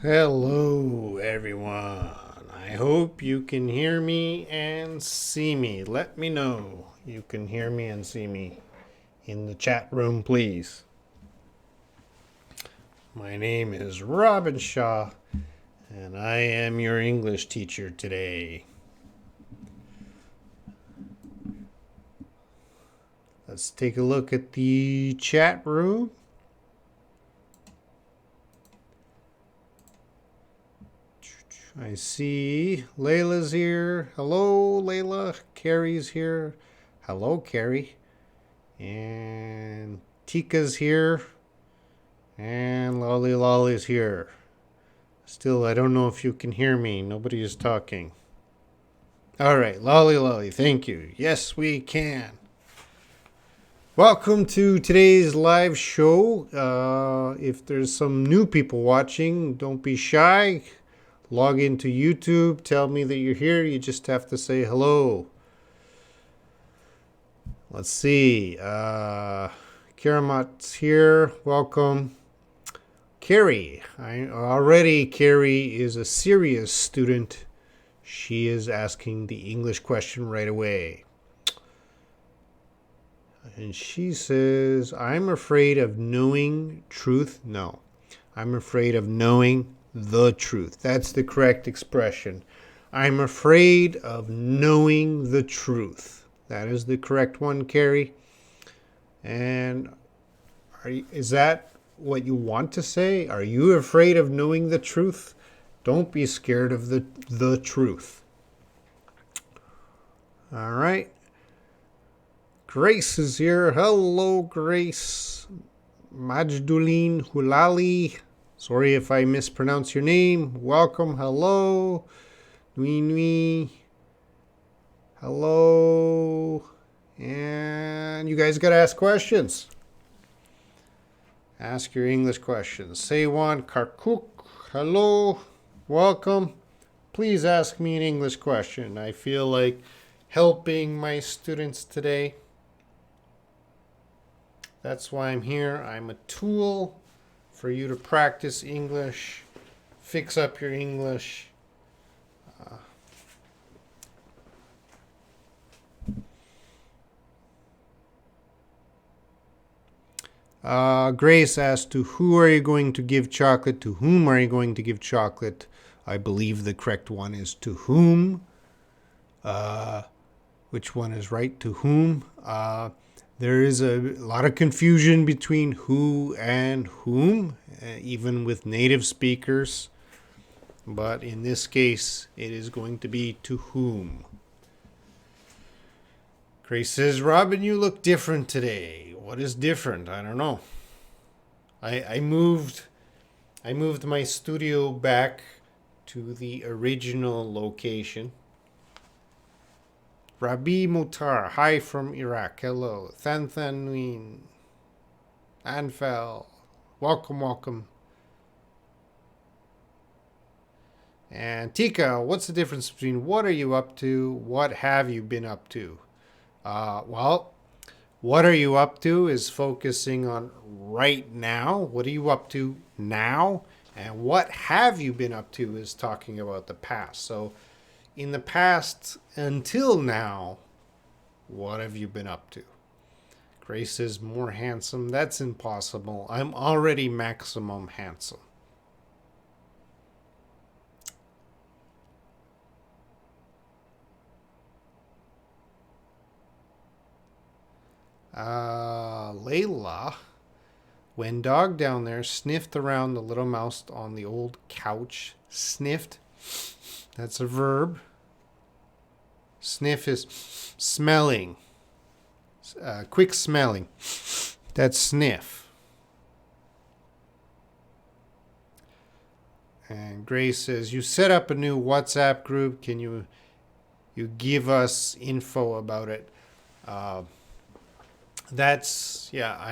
Hello, everyone. I hope you can hear me and see me. Let me know you can hear me and see me in the chat room, please. My name is Robin Shaw, and I am your English teacher today. Let's take a look at the chat room. I see Layla's here. Hello, Layla. Carrie's here. Hello, Carrie. And Tika's here. And Lolly Lolly's here. Still, I don't know if you can hear me. Nobody is talking. All right, Lolly Lolly, thank you. Yes, we can. Welcome to today's live show. If there's some new people watching, don't be shy. Log into YouTube. Tell me that you're here. You just have to say hello. Let's see. Karamat's here. Welcome. Carrie. Carrie is a serious student. She is asking the English question right away. And she says, I'm afraid of knowing truth. No, I'm afraid of knowing the truth. That's the correct expression. I'm afraid of knowing the truth. That is the correct one, Carrie. And is that what you want to say? Are you afraid of knowing the truth? Don't be scared of the truth. All right. Grace is here. Hello, Grace. Majduline Hulali. Sorry if I mispronounce your name. Welcome. Hello. Nui Nui. Hello. And you guys got to ask questions. Ask your English questions. Seiwan Karkuk. Hello. Welcome. Please ask me an English question. I feel like helping my students today. That's why I'm here. I'm a tool for you to practice English, fix up your English. Grace asked, to who are you going to give chocolate? To whom are you going to give chocolate? I believe the correct one is to whom. Which one is right? To whom? There is a lot of confusion between who and whom, even with native speakers. But in this case, it is going to be to whom. Grace says, Robin, you look different today. What is different? I don't know. I moved my studio back to the original location. Rabi Mutar, hi from Iraq. Hello. Thanthanwin. Anfel. Welcome. And Tika, what's the difference between what are you up to? What have you been up to? Well, what are you up to is focusing on right now. What are you up to now? And what have you been up to is talking about the past. So in the past until now, what have you been up to? Grace is more handsome. That's impossible. I'm already maximum handsome. Layla, when dog down there sniffed around the little mouse on the old couch. Sniffed. That's a verb. Sniff is smelling. Quick smelling. That's sniff. And Grace says, you set up a new WhatsApp group. Can you give us info about it? I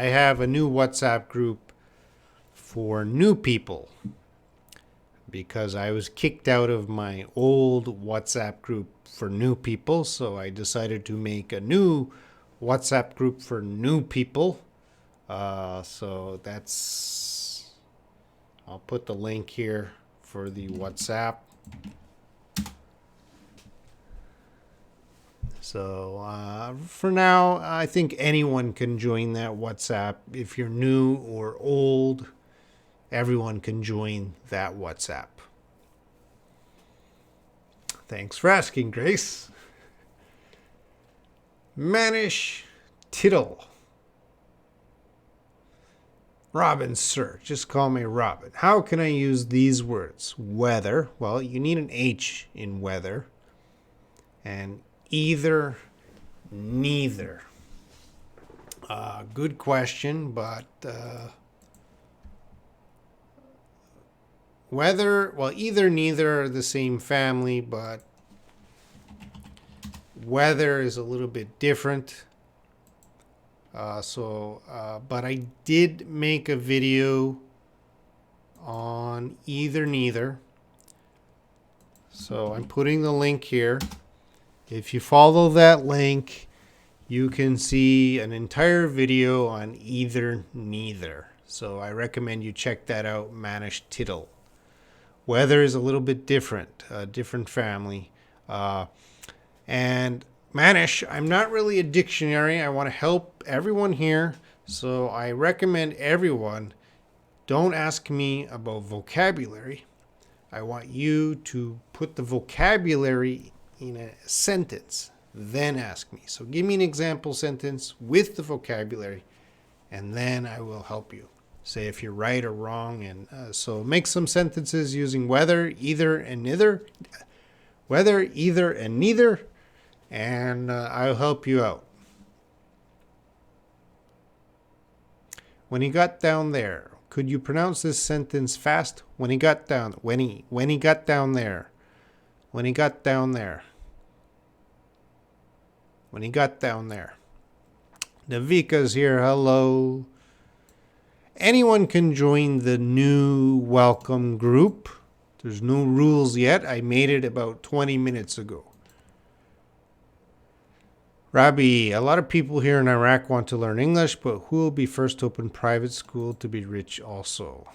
have a new WhatsApp group for new people because I was kicked out of my old WhatsApp group for new people. So I decided to make a new WhatsApp group for new people. So I'll put the link here for the WhatsApp. So for now, I think anyone can join that WhatsApp. If you're new or old, everyone can join that WhatsApp. Thanks for asking, Grace. Manish Tittle. Robin, sir. Just call me Robin. How can I use these words? Weather. Well, you need an H in weather. And either, neither. Good question, but weather, well, either, neither are the same family, but weather is a little bit different. But I did make a video on either, neither. So I'm putting the link here. If you follow that link, you can see an entire video on either, neither. So I recommend you check that out, Manish Tittle. Weather is a little bit different, a different family. And Manish, I'm not really a dictionary. I want to help everyone here. So I recommend everyone, don't ask me about vocabulary. I want you to put the vocabulary in a sentence, then ask me. So give me an example sentence with the vocabulary, and then I will help you. Say if you're right or wrong. And so make some sentences using whether, either, and neither. Whether, either, and neither. And I'll help you out. When he got down there. Could you pronounce this sentence fast? When he got down. When he got down there. When he got down there. When he got down there. Navika's here. Hello. Anyone can join the new welcome group. There's no rules yet. I made it about 20 minutes ago. Rabbi, a lot of people here in Iraq want to learn English, but who will be first to open private school to be rich also?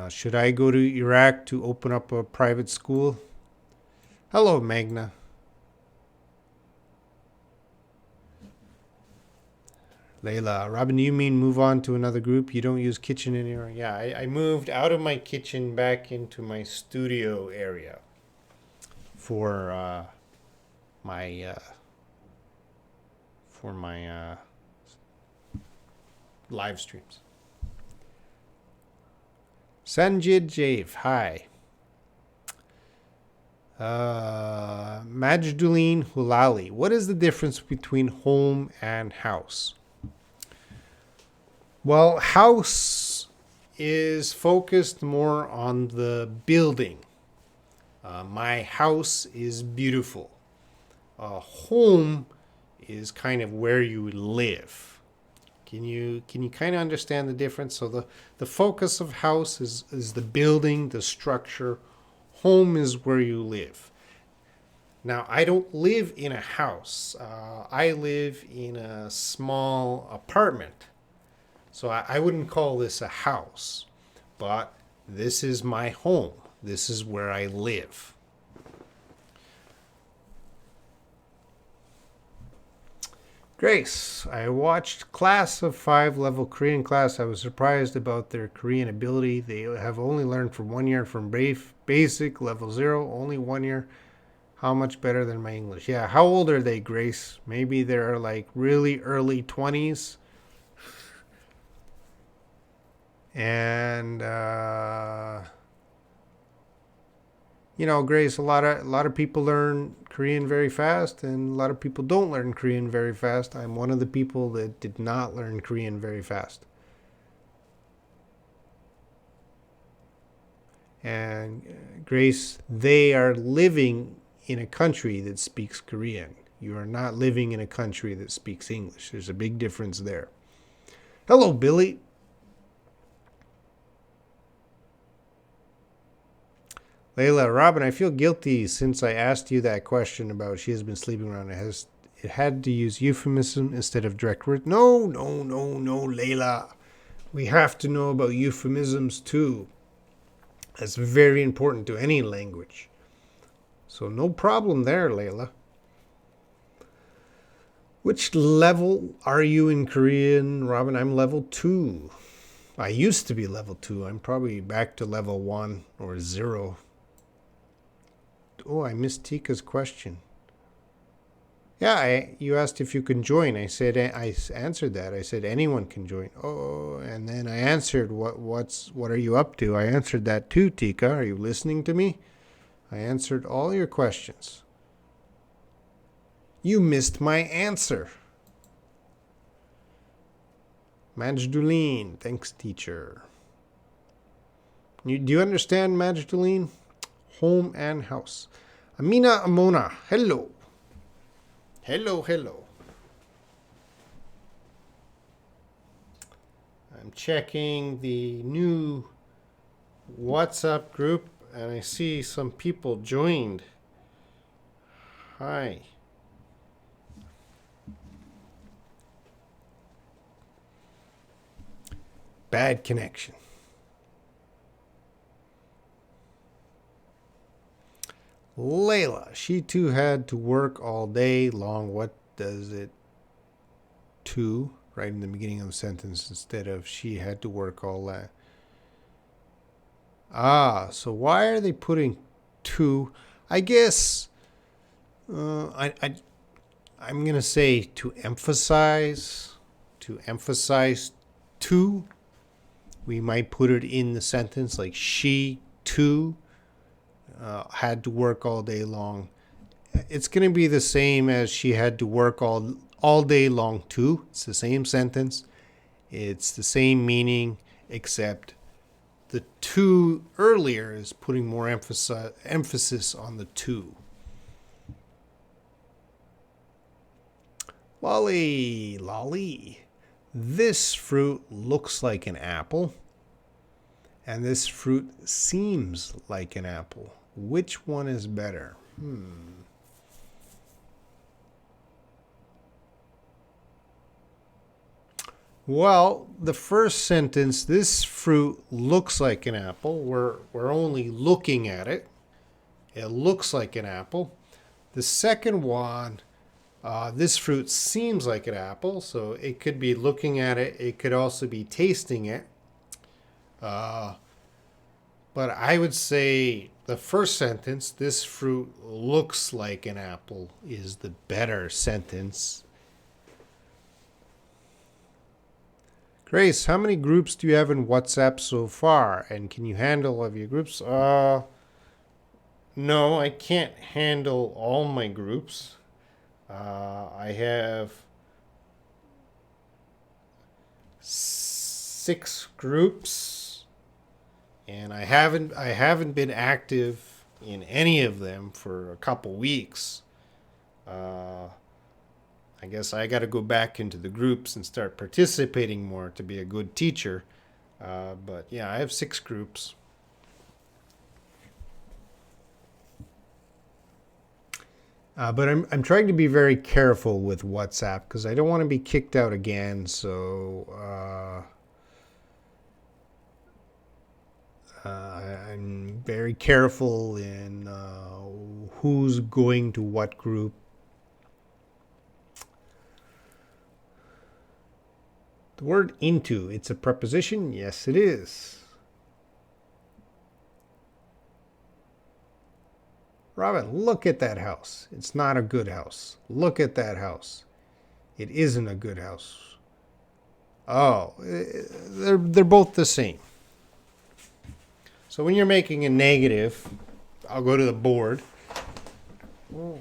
Should I go to Iraq to open up a private school? Hello, Magna. Layla, Robin, do you mean move on to another group? You don't use kitchen anymore? Yeah, I moved out of my kitchen back into my studio area for my live streams. Sanjid Jave, hi. Majduleen Hulali, what is the difference between home and house? Well, house is focused more on the building. My house is beautiful. Home is kind of where you live. Can you kind of understand the difference? So the focus of house is the building, the structure. Home is where you live. Now, I don't live in a house. I live in a small apartment. So I wouldn't call this a house, but this is my home. This is where I live. Grace, I watched Class of 5 level Korean class. I was surprised about their Korean ability. They have only learned for 1 year from basic level 0, only 1 year. How much better than my English? Yeah, how old are they, Grace? Maybe they're like really early 20s. And Grace, a lot of people learn Korean very fast, and a lot of people don't learn Korean very fast. I'm one of the people that did not learn Korean very fast. And Grace, they are living in a country that speaks Korean. You are not living in a country that speaks English. There's a big difference there. Hello, Billy. Layla, Robin, I feel guilty since I asked you that question about she has been sleeping around. It had to use euphemism instead of direct words. No, Layla. We have to know about euphemisms too. That's very important to any language. So no problem there, Layla. Which level are you in Korean, Robin? I'm level 2. I used to be level 2. I'm probably back to level 1 or 0. Oh, I missed Tika's question. Yeah, you asked if you can join. I answered that. I said anyone can join. Oh, and then I answered what are you up to? I answered that too, Tika. Are you listening to me? I answered all your questions. You missed my answer. Majduline, thanks, teacher. Do you understand Majduline? Home and house. Amina Amona, hello. Hello. I'm checking the new WhatsApp group and I see some people joined. Hi. Bad connection. Layla, she too had to work all day long. What does it to? Right in the beginning of the sentence instead of she had to work all that. So why are they putting to? I guess I'm gonna say to emphasize. To emphasize to. We might put it in the sentence like she too had to work all day long. It's going to be the same as she had to work all day long too. It's the same sentence. It's the same meaning, except the to earlier is putting more emphasis on the to. Lolly. This fruit looks like an apple, and this fruit seems like an apple. Which one is better? Well, the first sentence, this fruit looks like an apple. We're only looking at it. It looks like an apple. The second one, this fruit seems like an apple. So it could be looking at it. It could also be tasting it. But I would say the first sentence, this fruit looks like an apple, is the better sentence. Grace, how many groups do you have in WhatsApp so far? And can you handle all of your groups? No, I can't handle all my groups. I have 6 groups, and I haven't been active in any of them for a couple weeks. I guess I got to go back into the groups and start participating more to be a good teacher. But yeah, I have 6 groups. But I'm trying to be very careful with WhatsApp because I don't want to be kicked out again. So I'm very careful in who's going to what group. The word into, it's a preposition? Yes, it is. Robin, look at that house. It's not a good house. Look at that house. It isn't a good house. Oh, they're both the same. So when you're making a negative, I'll go to the board. Ooh.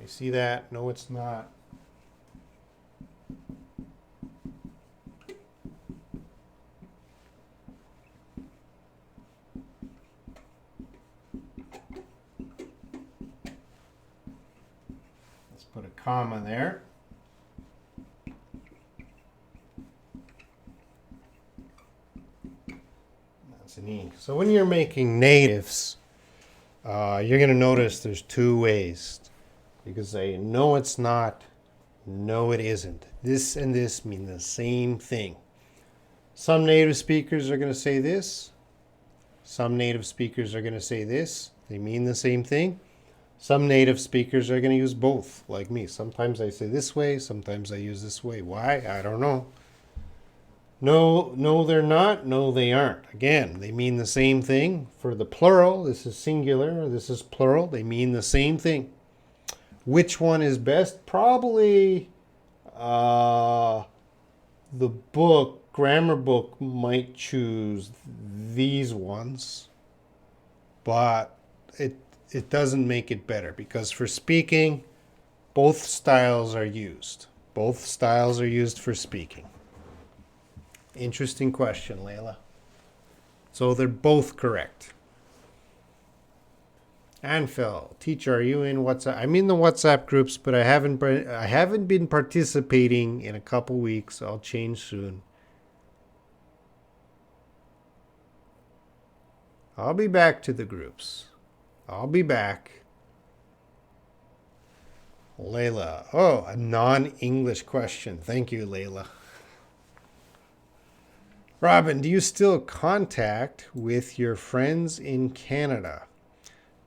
See that? No, it's not. Let's put a comma there. That's an E. So when you're making negatives, you're going to notice there's 2 ways. You can say, no, it's not, No, it isn't. This and this mean the same thing. Some native speakers are going to say this. Some native speakers are going to say this. They mean the same thing. Some native speakers are going to use both, like me. Sometimes I say this way, sometimes I use this way. Why? I don't know. No, no, they're not. No, they aren't. Again, they mean the same thing. For the plural, this is singular, this is plural. They mean the same thing. Which one is best? Probably the grammar book might choose these ones, but it doesn't make it better because for speaking, both styles are used. Both styles are used for speaking. Interesting question, Layla. So they're both correct. Anfel, teacher, are you in WhatsApp? I'm in the WhatsApp groups, but I haven't been participating in a couple weeks. I'll change soon. I'll be back to the groups. I'll be back. Layla. Oh, a non-English question. Thank you, Layla. Robin, do you still contact with your friends in Canada?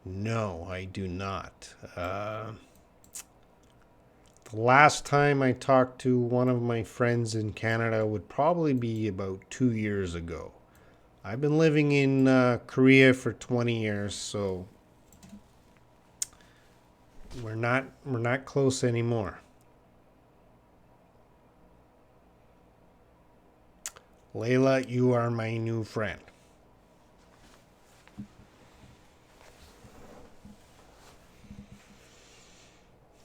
No, I do not. The last time I talked to one of my friends in Canada would probably be about 2 years ago. I've been living in Korea for 20 years, so we're not close anymore. Layla, you are my new friend.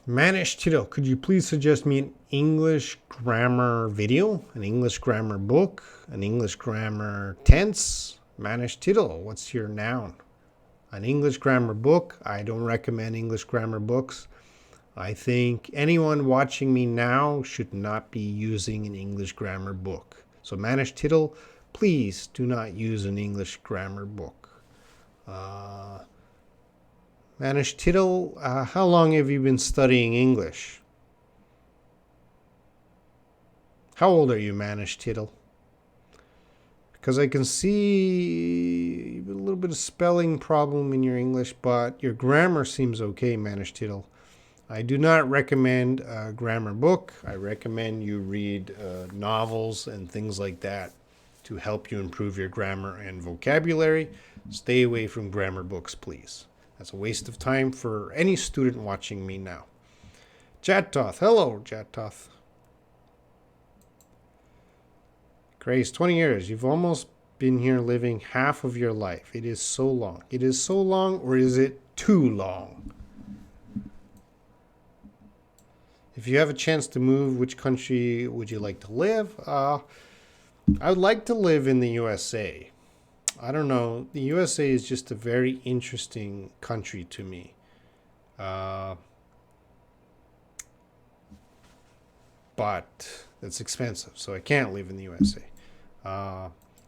Manish Tito, could you please suggest me an English grammar video, an English grammar book, an English grammar tense? Manish Tito, what's your noun? An English grammar book. I don't recommend English grammar books. I think anyone watching me now should not be using an English grammar book. So Manish Tittle, please do not use an English grammar book. Manish Tittle, how long have you been studying English? How old are you, Manish Tittle? Because I can see a little bit of spelling problem in your English, but your grammar seems okay, Manish Tittle. I do not recommend a grammar book. I recommend you read novels and things like that to help you improve your grammar and vocabulary. Stay away from grammar books, please. That's a waste of time for any student watching me now. Jatoth. Hello, Jatoth. Grace, 20 years. You've almost been here living half of your life. It is so long. It is so long, or is it too long? If you have a chance to move, which country would you like to live? I would like to live in the USA. I don't know. The USA is just a very interesting country to me. But it's expensive, so I can't live in the USA.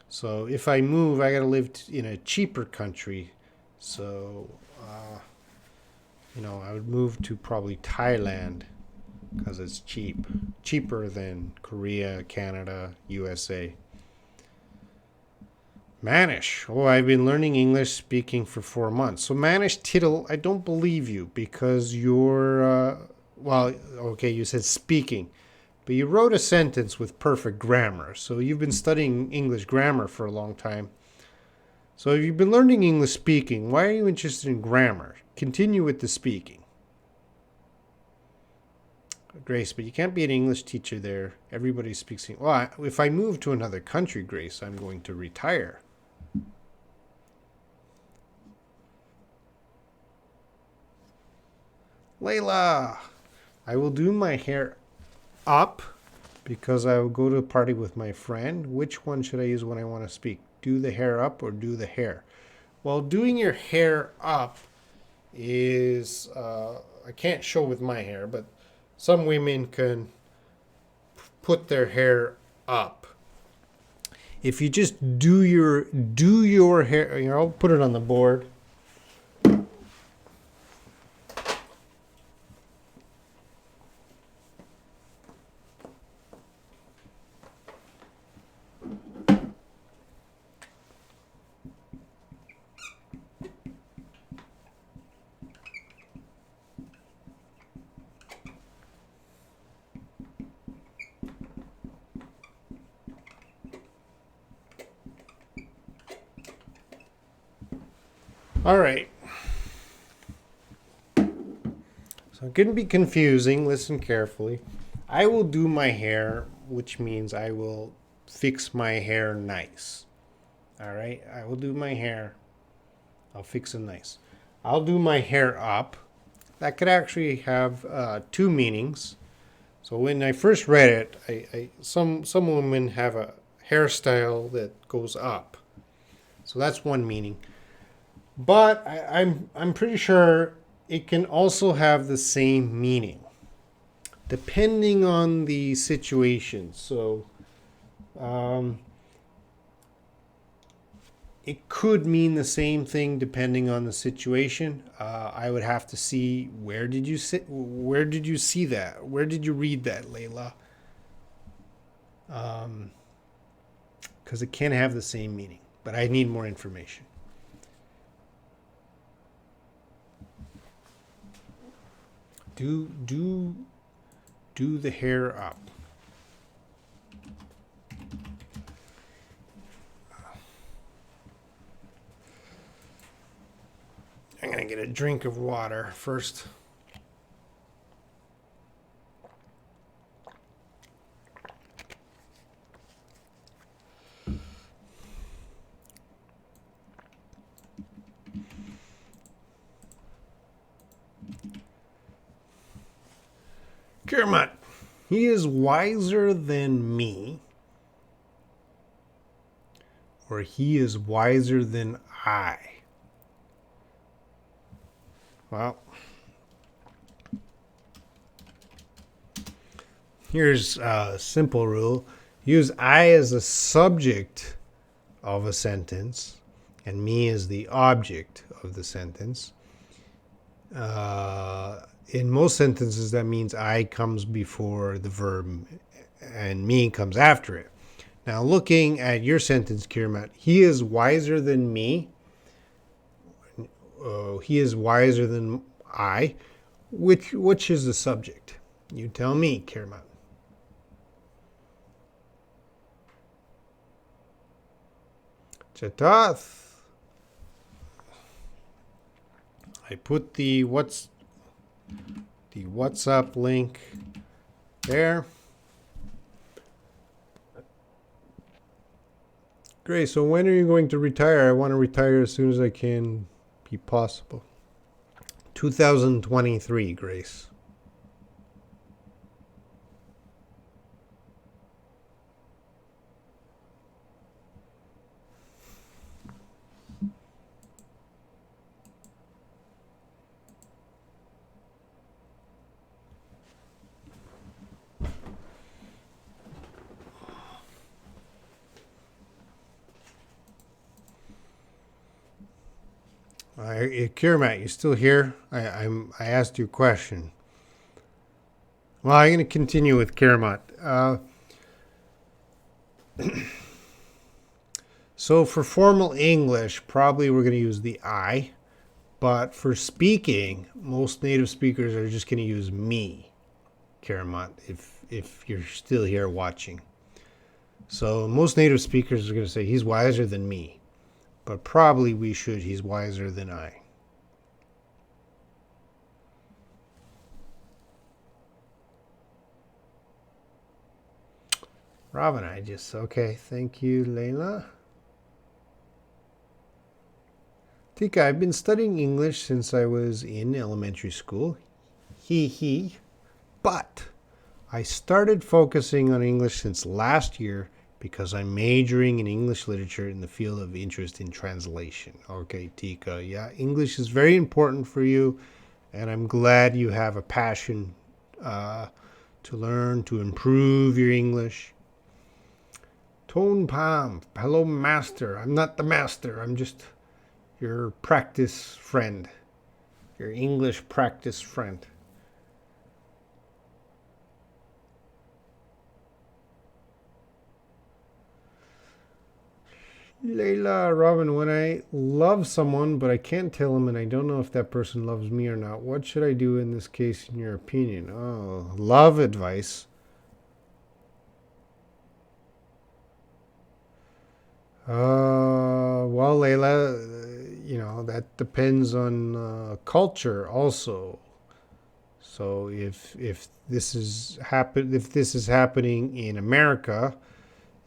So if I move, I got to live in a cheaper country. So, I would move to probably Thailand because it's cheaper than Korea, Canada, USA. Manish. Oh, I've been learning English speaking for 4 months. So Manish Tittle, I don't believe you because you're, you said speaking. But you wrote a sentence with perfect grammar. So you've been studying English grammar for a long time. So if you've been learning English speaking, why are you interested in grammar? Continue with the speaking. Grace, but you can't be an English teacher there. Everybody speaks English. Well, if I move to another country, Grace, I'm going to retire. Layla, I will do my hair up because I will go to a party with my friend. Which one should I use when I want to speak? Do the hair up or do the hair? Well, doing your hair up is, I can't show with my hair, but some women can put their hair up. If you just do your hair, I'll put it on the board. All right. So it can be confusing. Listen carefully. I will do my hair, which means I will fix my hair nice. All right. I will do my hair. I'll fix it nice. I'll do my hair up. That could actually have two meanings. So when I first read it, some women have a hairstyle that goes up. So that's one meaning. But I'm pretty sure it can also have the same meaning, depending on the situation. So it could mean the same thing depending on the situation. I would have to see where did you see that? Where did you read that, Layla? Because it can have the same meaning, but I need more information. Do the hair up. I'm gonna get a drink of water first. Kermit, he is wiser than me, or he is wiser than I. Well, here's a simple rule. Use I as the subject of a sentence and me as the object of the sentence. In most sentences, that means I comes before the verb and me comes after it. Now, looking at your sentence, Kirmat, he is wiser than me. He is wiser than I. Which is the subject? You tell me, Kirmat. Chatath. I put the WhatsApp link there. Great. So when are you going to retire? I want to retire as soon as I can be possible. 2023, Grace. Kirmat, you still here? I asked you a question. Well, I'm going to continue with Kirmat. So for formal English, probably we're going to use the I. But for speaking, most native speakers are just going to use me, Kirmat, if you're still here watching. So most native speakers are going to say, he's wiser than me. But probably he's wiser than I. Robin, okay, thank you, Layla. Tika, I've been studying English since I was in elementary school. But I started focusing on English since last year because I'm majoring in English literature in the field of interest in translation. Okay, Tika, yeah, English is very important for you, and I'm glad you have a passion to learn, to improve your English. Tone Palm, hello, master. I'm not the master, I'm just your practice friend, your English practice friend. Layla, Robin, when I love someone but I can't tell them and I don't know if that person loves me or not, what should I do in this case in your opinion? Oh, love advice. Well, Layla, that depends on culture also. So if this is happening in America,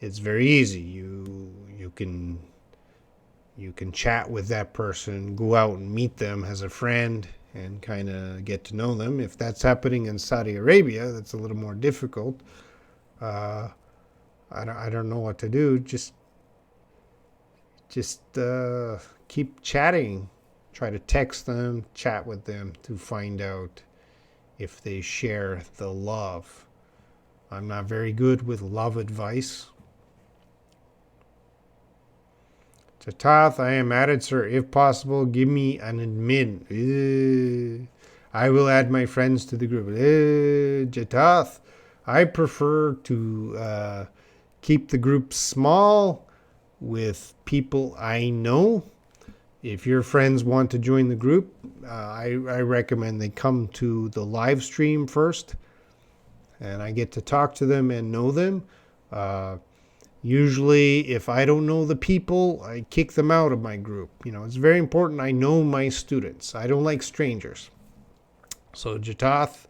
it's very easy. You can chat with that person, go out and meet them as a friend, and kind of get to know them. If that's happening in Saudi Arabia, that's a little more difficult. Uh, I don't know what to do. Just keep chatting. Try to text them, chat with them to find out if they share the love. I'm not very good with love advice. Jatath, I am added, sir. If possible, give me an admin. I will add my friends to the group. Jatath, I prefer to keep the group small with people I know. If your friends want to join the group, I recommend they come to the live stream first, and I get to talk to them and know them. Usually, if I don't know the people, I kick them out of my group. It's very important I know my students. I don't like strangers. So, Jatath,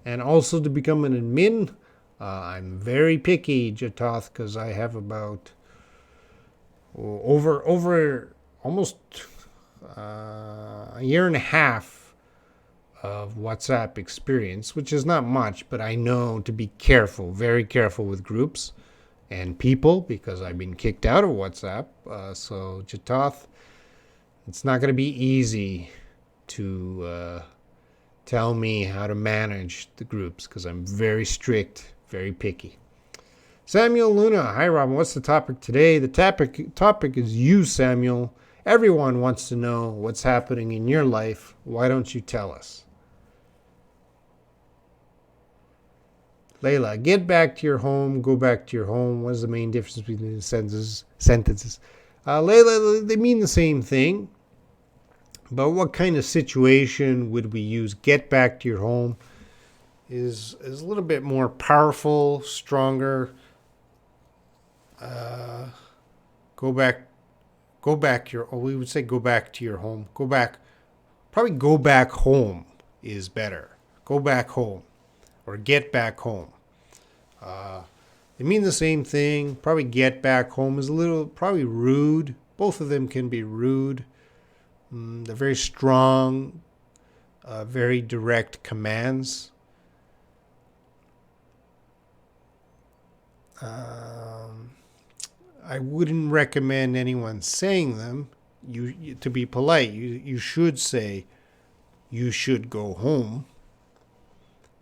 and also to become an admin, I'm very picky, Jatath, because I have about over almost a year and a half of WhatsApp experience, which is not much, but I know to be careful, very careful with groups and people, because I've been kicked out of WhatsApp. So Jatath, it's not going to be easy to tell me how to manage the groups, because I'm very strict, very picky. Samuel Luna, hi Robin, what's the topic today? The topic is you, Samuel. Everyone wants to know what's happening in your life. Why don't you tell us? Layla, get back to your home, go back to your home. What is the main difference between the sentences? Layla, they mean the same thing. But what kind of situation would we use? Get back to your home is a little bit more powerful, stronger. We would say go back to your home. Probably go back home is better. Go back home or get back home. They mean the same thing. Probably get back home is probably rude. Both of them can be rude. They're very strong, very direct commands. I wouldn't recommend anyone saying them. To be polite, you should say, you should go home,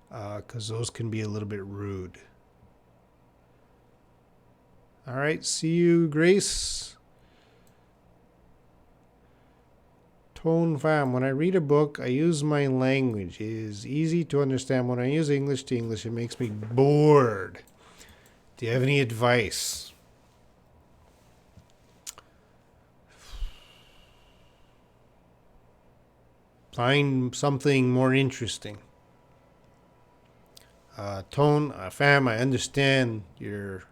because those can be a little bit rude. All right, see you, Grace. Tone fam, when I read a book, I use my language. It is easy to understand. When I use English to English, it makes me bored. Do you have any advice? Find something more interesting. Tone, fam, I understand your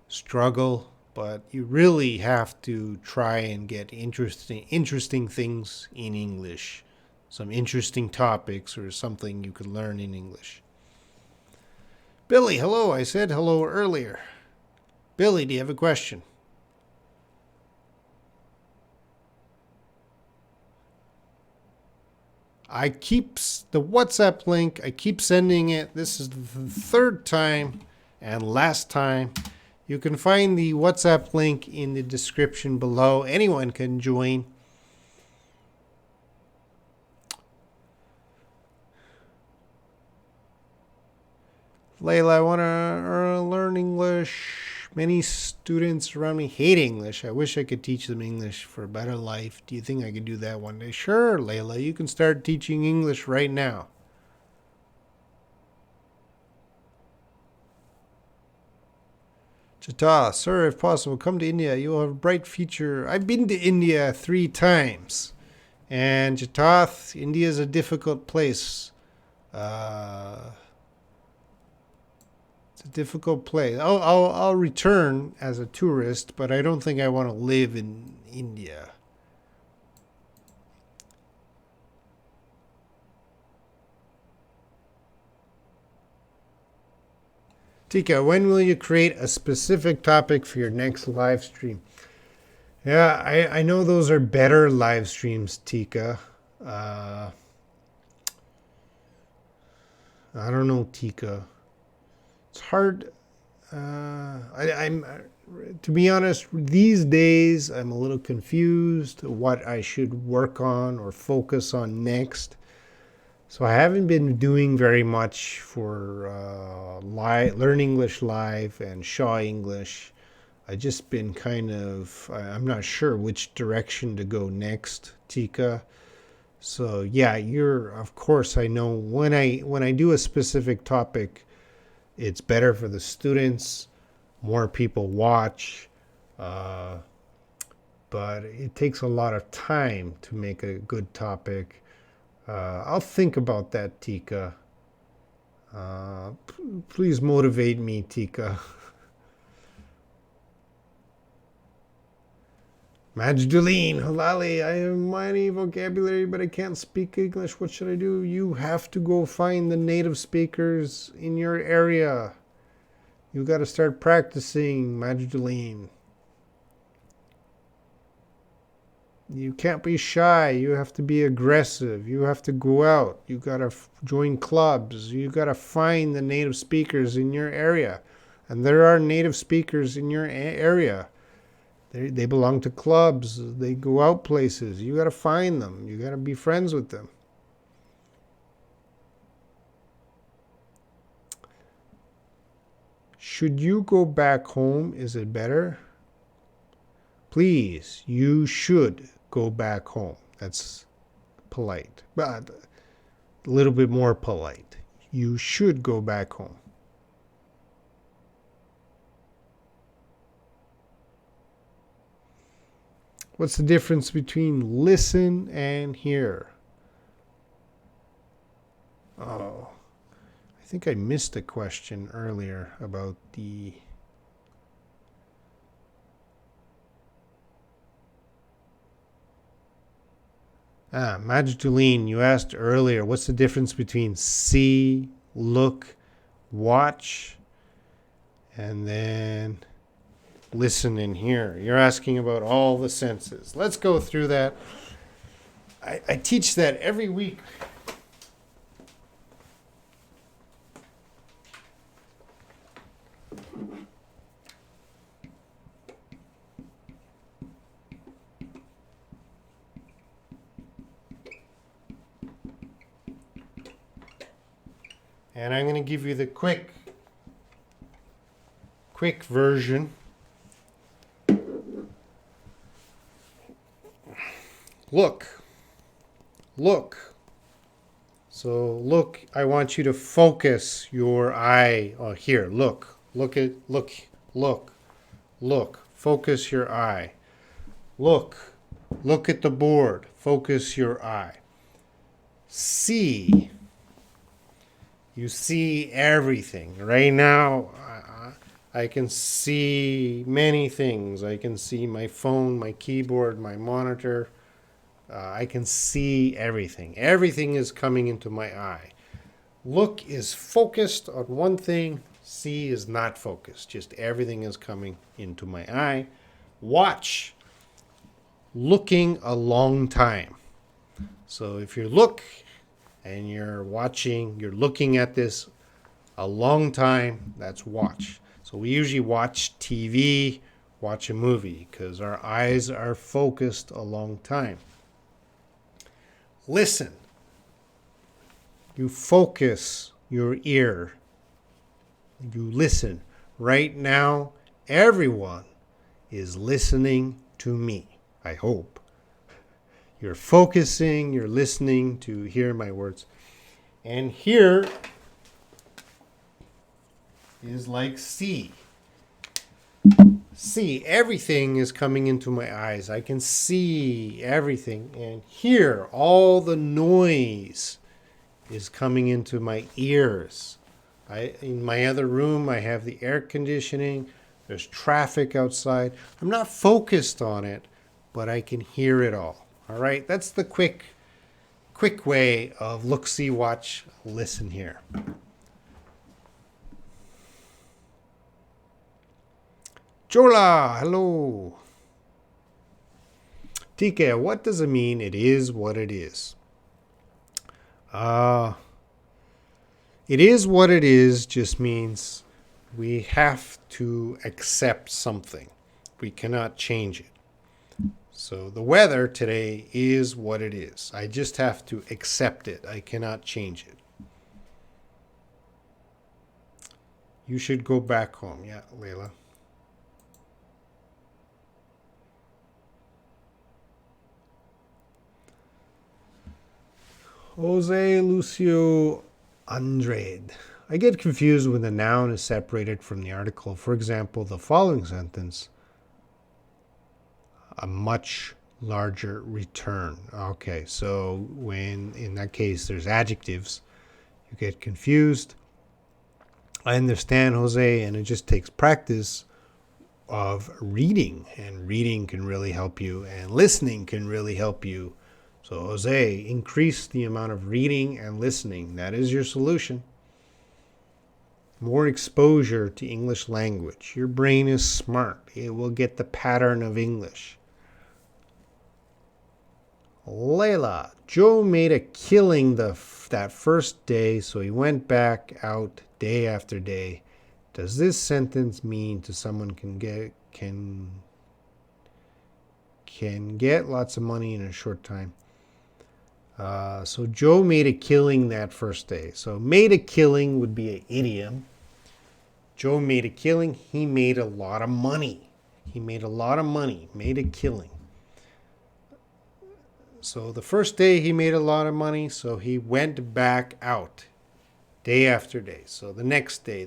struggle, but you really have to try and get interesting things in English. Some interesting topics or something you could learn in English. Billy, hello. I said hello earlier. Billy, do you have a question? I keep the WhatsApp link. I keep sending it. This is the third time and last time. You can find the WhatsApp link in the description below. Anyone can join. Layla, I want to learn English. Many students around me hate English. I wish I could teach them English for a better life. Do you think I could do that one day? Sure, Layla. You can start teaching English right now. Chata, sir, if possible, come to India. You will have a bright future. I've been to India 3 times. And Chatath, India is a difficult place. It's a difficult place. I'll return as a tourist, but I don't think I want to live in India. Tika, when will you create a specific topic for your next live stream? Yeah, I know those are better live streams, Tika. Uh, I don't know, Tika. It's hard. I'm to be honest. These days, I'm a little confused what I should work on or focus on next. So I haven't been doing very much for Learn English Live and Shaw English. I just been kind of I'm not sure which direction to go next, Tika. So yeah, you're of course I know when I do a specific topic, it's better for the students, more people watch, uh, but it takes a lot of time to make a good topic. I'll think about that, Tika. Please motivate me, Tika. Majduleen, Halali, I have mighty vocabulary, but I can't speak English. What should I do? You have to go find the native speakers in your area. You got to start practicing, Majduleen. You can't be shy. You have to be aggressive. You have to go out. You got to join clubs. You got to find the native speakers in your area. And there are native speakers in your area. They belong to clubs. They go out places. You got to find them. You got to be friends with them. Should you go back home? Is it better? Please, you should go back home. That's polite, but a little bit more polite. You should go back home. What's the difference between listen and hear? Oh, I think I missed a question earlier about the... Majduleen, you asked earlier, what's the difference between see, look, watch, and then listen and hear? You're asking about all the senses. Let's go through that. I teach that every week. And I'm going to give you the quick version. Look. Look. So look, I want you to focus your eye here. Look. Look. Look. Focus your eye. Look. Look at the board. Focus your eye. See. You see everything. Right now, I can see many things. I can see my phone, my keyboard, my monitor. I can see everything. Everything is coming into my eye. Look is focused on one thing. See is not focused. Just everything is coming into my eye. Watch. Looking a long time. So if you look and you're watching, you're looking at this a long time, that's watch. So we usually watch TV, watch a movie, because our eyes are focused a long time. Listen. You focus your ear. You listen. Right now, everyone is listening to me, I hope. You're focusing, you're listening to hear my words. And here is like see. See, everything is coming into my eyes. I can see everything and hear all the noise is coming into my ears. In my other room, I have the air conditioning. There's traffic outside. I'm not focused on it, but I can hear it all. All right, that's the quick way of look, see, watch, listen here. Jola, hello. TK, what does it mean? It is what it is. Uh, it is what it is just means we have to accept something. We cannot change it. So the weather today is what it is. I just have to accept it. I cannot change it. You should go back home. Yeah, Layla. Jose Lucio Andrade. I get confused when the noun is separated from the article. For example, the following sentence, a much larger return. Okay, so when in that case there's adjectives, you get confused. I understand, Jose, and it just takes practice of reading, and reading can really help you, and listening can really help you. So, Jose, increase the amount of reading and listening. That is your solution. More exposure to English language. Your brain is smart. It will get the pattern of English. Layla, Joe made a killing that first day, so he went back out day after day. Does this sentence mean to someone can get lots of money in a short time? So Joe made a killing that first day. So made a killing would be an idiom. Joe made a killing. He made a lot of money. He made a lot of money. Made a killing. So the first day he made a lot of money, so he went back out day after day. So the next day,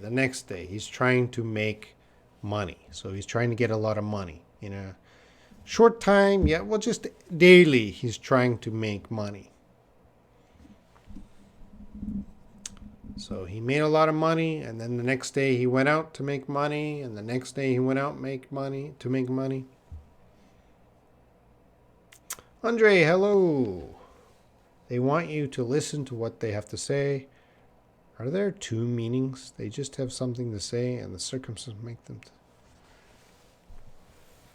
he's trying to make money. So he's trying to get a lot of money in a short time. Yeah, well, just daily, he's trying to make money. So he made a lot of money, and then the next day he went out to make money, and the next day he went out to make money. Andre, hello. They want you to listen to what they have to say. Are there two meanings? They just have something to say and the circumstances make them.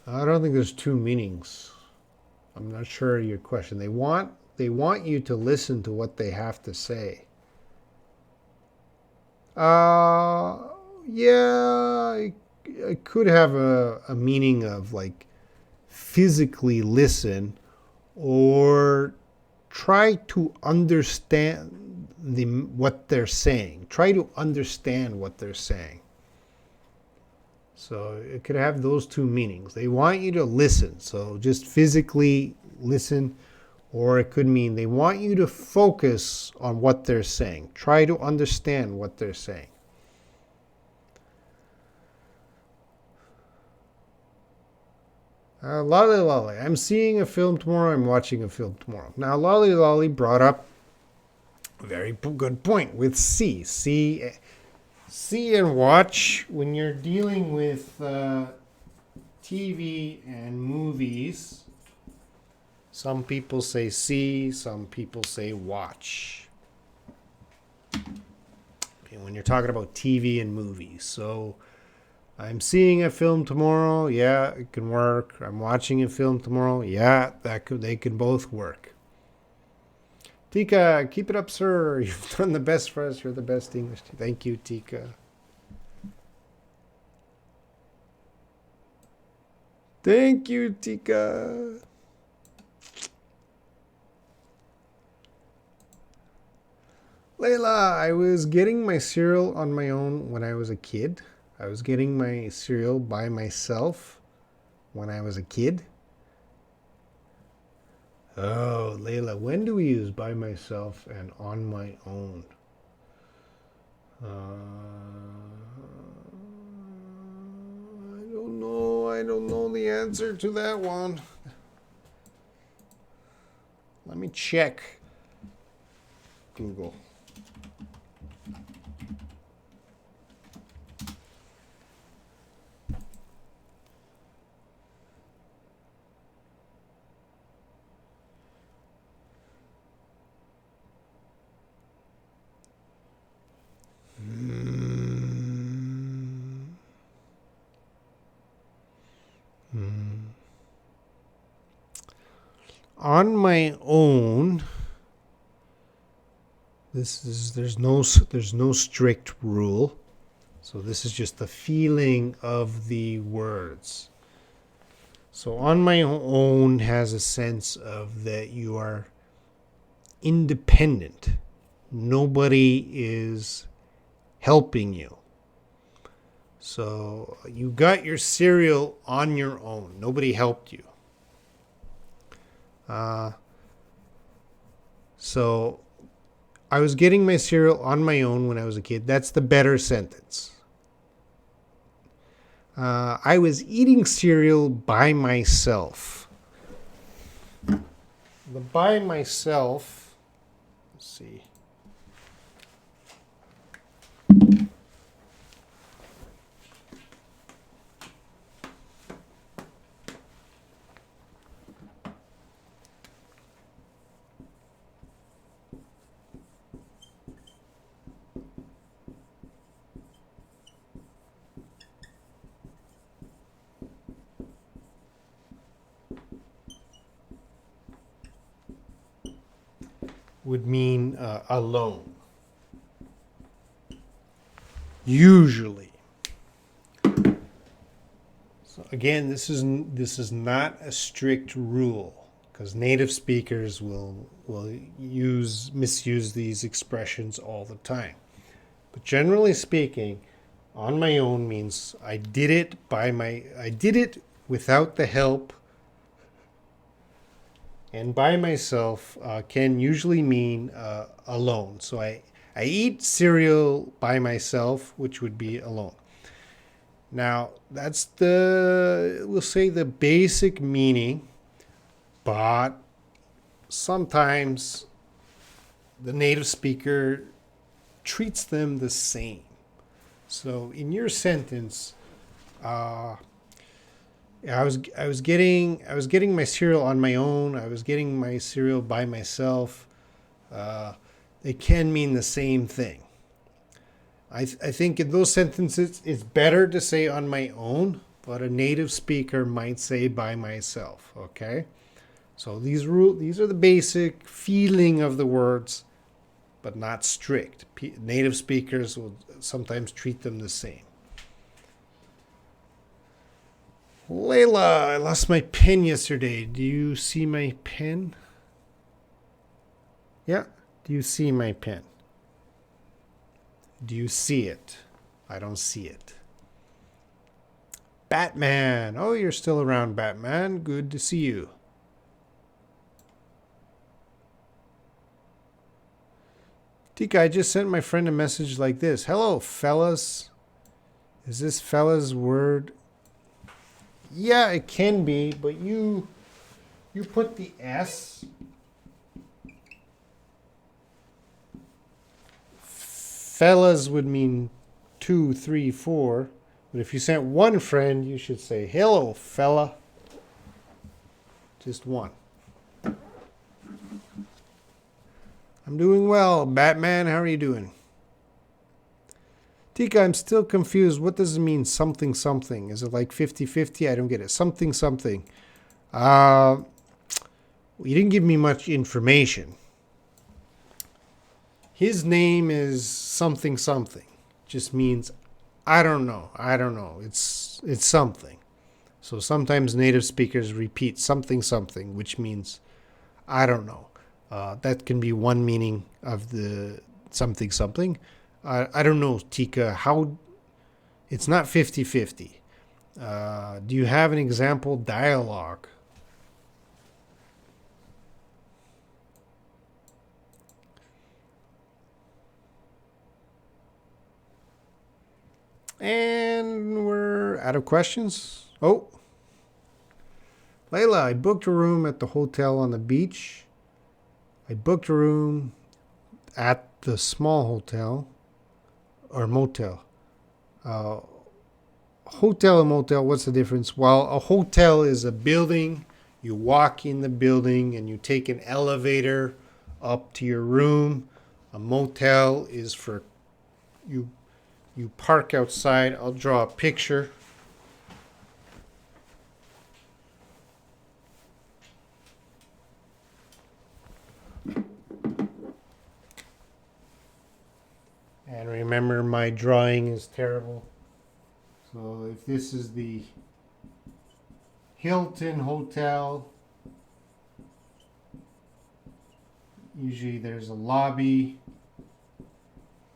I don't think there's two meanings. I'm not sure your question. They want you to listen to what they have to say. Yeah, it could have a meaning of like physically listen or try to understand what they're saying. Try to understand what they're saying. So it could have those two meanings. They want you to listen, so just physically listen, or it could mean they want you to focus on what they're saying. Try to understand what they're saying. Lolly Lolly, I'm seeing a film tomorrow. I'm watching a film tomorrow. Now, Lolly Lolly brought up a very good point with see. See and watch when you're dealing with TV and movies. Some people say see, some people say watch. Okay, when you're talking about TV and movies. So I'm seeing a film tomorrow. Yeah, it can work. I'm watching a film tomorrow. Yeah, they can both work. Tika, keep it up, sir. You've done the best for us. You're the best English. Thank you, Tika. Thank you, Tika. Layla, I was getting my cereal on my own when I was a kid. I was getting my cereal by myself when I was a kid. Oh, Layla, when do we use by myself and on my own? I don't know. I don't know the answer to that one. Let me check Google. On my own, there's no strict rule. So this is just the feeling of the words. So on my own has a sense of that you are independent. Nobody is helping you. So you got your cereal on your own. Nobody helped you. So I was getting my cereal on my own when I was a kid. That's the better sentence. I was eating cereal by myself. The by myself, let's see. Would mean alone. Usually. So again, this is not a strict rule because native speakers will misuse these expressions all the time. But generally speaking, on my own means I did it without the help. And by myself can usually mean alone. So I eat cereal by myself, which would be alone. Now, that's we'll say the basic meaning, but sometimes the native speaker treats them the same. So in your sentence, I was getting my cereal on my own. I was getting my cereal by myself. They can mean the same thing. I think in those sentences, it's better to say on my own, but a native speaker might say by myself. Okay, so these are the basic feeling of the words, but not strict. Native speakers will sometimes treat them the same. Layla, I lost my pen yesterday. Do you see my pen? Yeah, do you see my pen? Do you see it? I don't see it. Batman. Oh, you're still around, Batman. Good to see you. Tika, I just sent my friend a message like this. Hello, fellas. Is this fellas word? Yeah, it can be, but you put the S. Fellas would mean 2, 3, 4. But if you sent one friend, you should say, hello, fella. Just one. I'm doing well. Batman, how are you doing? Tika, I'm still confused. What does it mean, something, something? Is it like 50-50? I don't get it. Something, something. You didn't give me much information. His name is something, something. Just means, I don't know. It's something. So sometimes native speakers repeat something, something, which means, I don't know. That can be one meaning of the something, something. I don't know, Tika, how it's not 50-50. Do you have an example dialogue? And we're out of questions. Oh, Layla, I booked a room at the hotel on the beach. I booked a room at the small hotel or motel. Hotel and motel, what's the difference? Well, a hotel is a building. You walk in the building and you take an elevator up to your room. A motel is for you park outside. I'll draw a picture. And remember, my drawing is terrible. So if this is the Hilton Hotel, usually there's a lobby.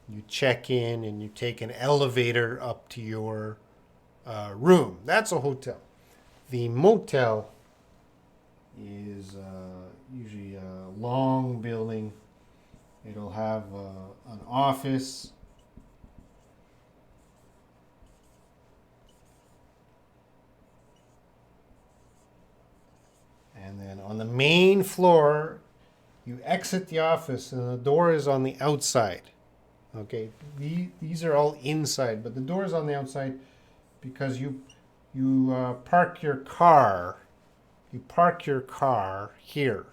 You check in and you take an elevator up to your room. That's a hotel. The motel is usually a long building. It'll have an office. And then on the main floor, you exit the office and the door is on the outside. Okay, these are all inside, but the door is on the outside because you park your car. You park your car here,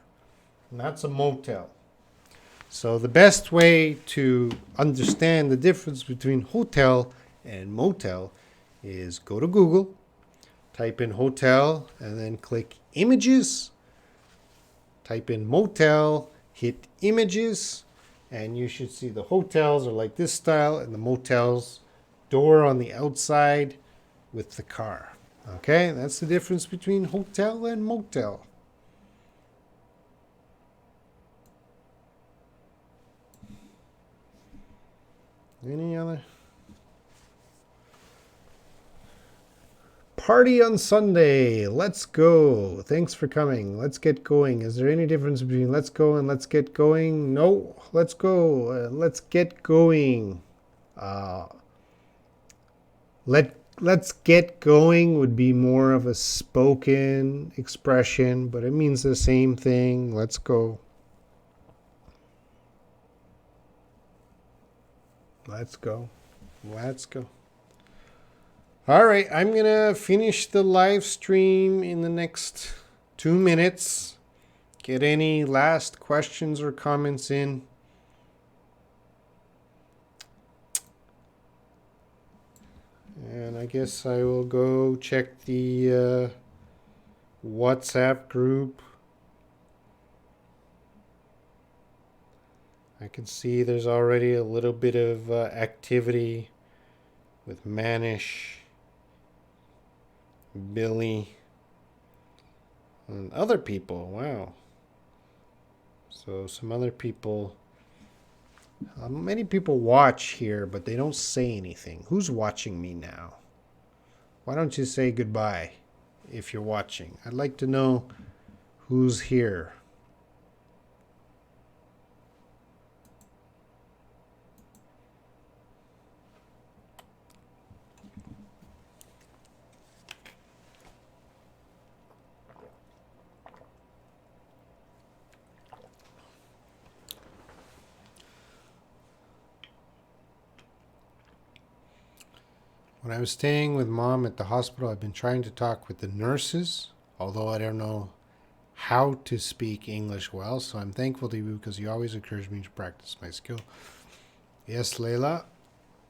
and that's a motel. So the best way to understand the difference between hotel and motel is go to Google, type in hotel, and then click images. Type in motel, hit images, and you should see the hotels are like this style, and the motels door on the outside with the car. Okay, that's the difference between hotel and motel. Any other? Party on Sunday. Let's go. Thanks for coming. Let's get going. Is there any difference between let's go and let's get going? No. Let's go. Let's get going. Uh, let's get going would be more of a spoken expression, but it means the same thing. Let's go. Let's go. Let's go. All right, I'm going to finish the live stream in the next 2 minutes. Get any last questions or comments in. And I guess I will go check the WhatsApp group. I can see there's already a little bit of activity with Manish, Billy, and other people. Wow. So some other people. Many people watch here, but they don't say anything. Who's watching me now? Why don't you say goodbye if you're watching? I'd like to know who's here. When I was staying with Mom at the hospital, I've been trying to talk with the nurses, although I don't know how to speak English well, so I'm thankful to you because you always encourage me to practice my skill. Yes, Layla,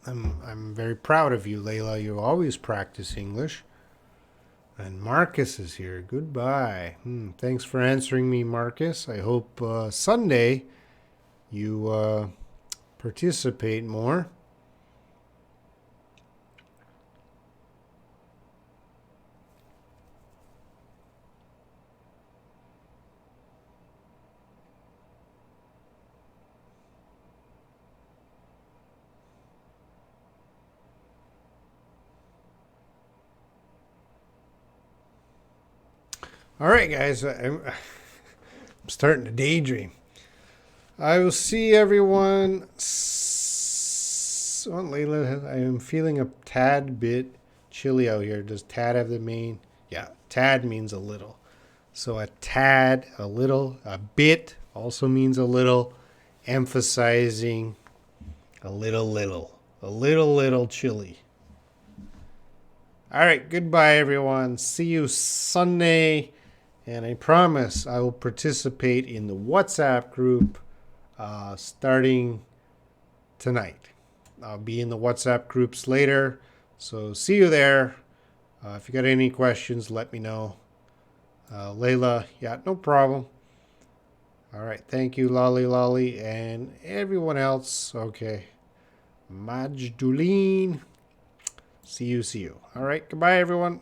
I'm very proud of you, Layla. You always practice English. And Marcus is here. Goodbye. Thanks for answering me, Marcus. I hope Sunday you participate more. All right, guys, I'm starting to daydream. I will see everyone. Layla, I am feeling a tad bit chilly out here. Does tad have the mean? Yeah, tad means a little. So a tad, a little, a bit also means a little, emphasizing a little chilly. All right, goodbye, everyone. See you Sunday. And I promise I will participate in the WhatsApp group starting tonight. I'll be in the WhatsApp groups later. So see you there. If you got any questions, let me know. Layla, yeah, no problem. All right, thank you, Lolly, and everyone else. Okay. Majduline. See you. All right. Goodbye, everyone.